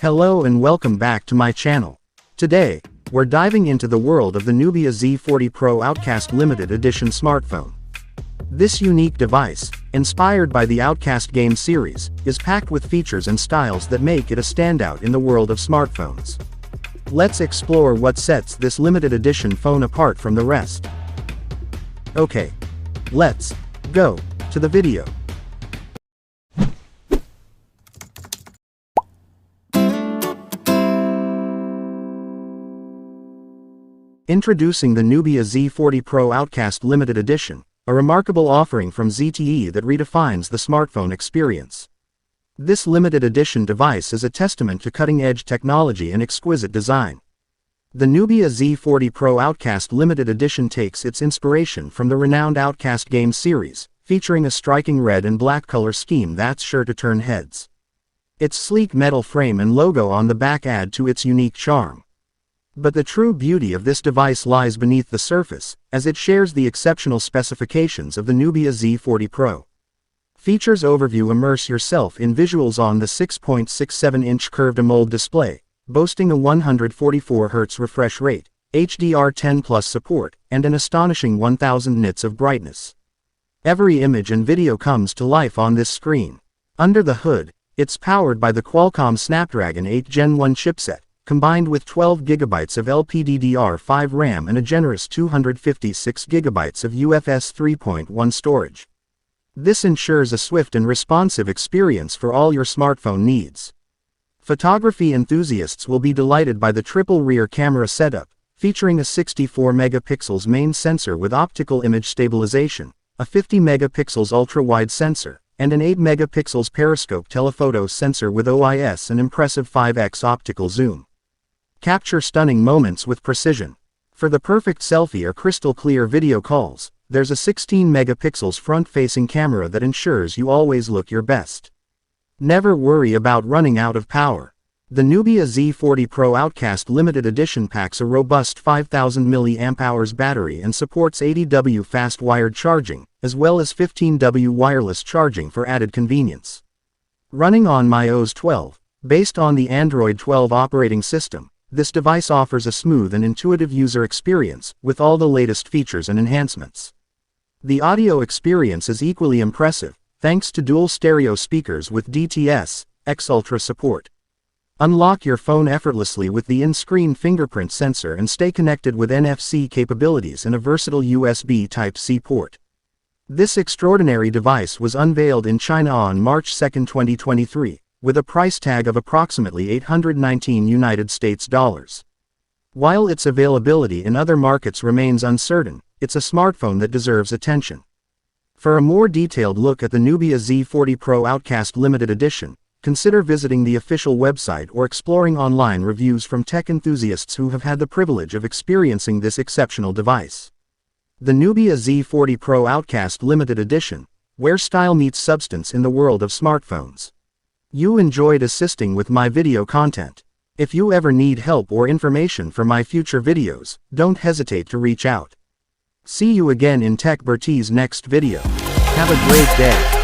Hello and welcome back to my channel. Today, we're diving into the world of the Nubia Z40 Pro Outcast limited edition smartphone. This unique device, inspired by the Outcast game series, is packed with features and styles that make it a standout in the world of smartphones. Let's explore what sets this limited edition phone apart from the rest. Okay, let's go to the video. Introducing the Nubia Z40 Pro Outcast Limited Edition, a remarkable offering from ZTE that redefines the smartphone experience. This limited edition device is a testament to cutting-edge technology and exquisite design. The Nubia Z40 Pro Outcast Limited Edition takes its inspiration from the renowned Outcast game series, featuring a striking red and black color scheme that's sure to turn heads. Its sleek metal frame and logo on the back add to its unique charm. But the true beauty of this device lies beneath the surface, as it shares the exceptional specifications of the Nubia Z40 Pro. Features overview: immerse yourself in visuals on the 6.67-inch curved AMOLED display, boasting a 144Hz refresh rate, HDR10+ support, and an astonishing 1000 nits of brightness. Every image and video comes to life on this screen. Under the hood, it's powered by the Qualcomm Snapdragon 8 Gen 1 chipset, combined with 12 GB of LPDDR5 RAM and a generous 256 GB of UFS 3.1 storage. This ensures a swift and responsive experience for all your smartphone needs. Photography enthusiasts will be delighted by the triple rear camera setup, featuring a 64 megapixels main sensor with optical image stabilization, a 50 megapixels ultra-wide sensor, and an 8 megapixels periscope telephoto sensor with OIS and impressive 5x optical zoom. Capture stunning moments with precision. For the perfect selfie or crystal clear video calls, there's a 16 megapixels front-facing camera that ensures you always look your best. Never worry about running out of power. The Nubia Z40 Pro Outcast Limited Edition packs a robust 5000 mAh battery and supports 80W fast wired charging, as well as 15W wireless charging for added convenience. Running on MyOS 12, based on the Android 12 operating system, this device offers a smooth and intuitive user experience, with all the latest features and enhancements. The audio experience is equally impressive, thanks to dual stereo speakers with DTS X Ultra support. Unlock your phone effortlessly with the in-screen fingerprint sensor and stay connected with NFC capabilities and a versatile USB Type-C port. This extraordinary device was unveiled in China on March 2, 2023. With a price tag of approximately $819 US. While its availability in other markets remains uncertain, it's a smartphone that deserves attention. For a more detailed look at the Nubia Z40 Pro Outcast Limited Edition, consider visiting the official website or exploring online reviews from tech enthusiasts who have had the privilege of experiencing this exceptional device. The Nubia Z40 Pro Outcast Limited Edition, where style meets substance in the world of smartphones. You enjoyed assisting with my video content. If you ever need help or information for my future videos, don't hesitate to reach out. See you again in TechBurti's next video. Have a great day.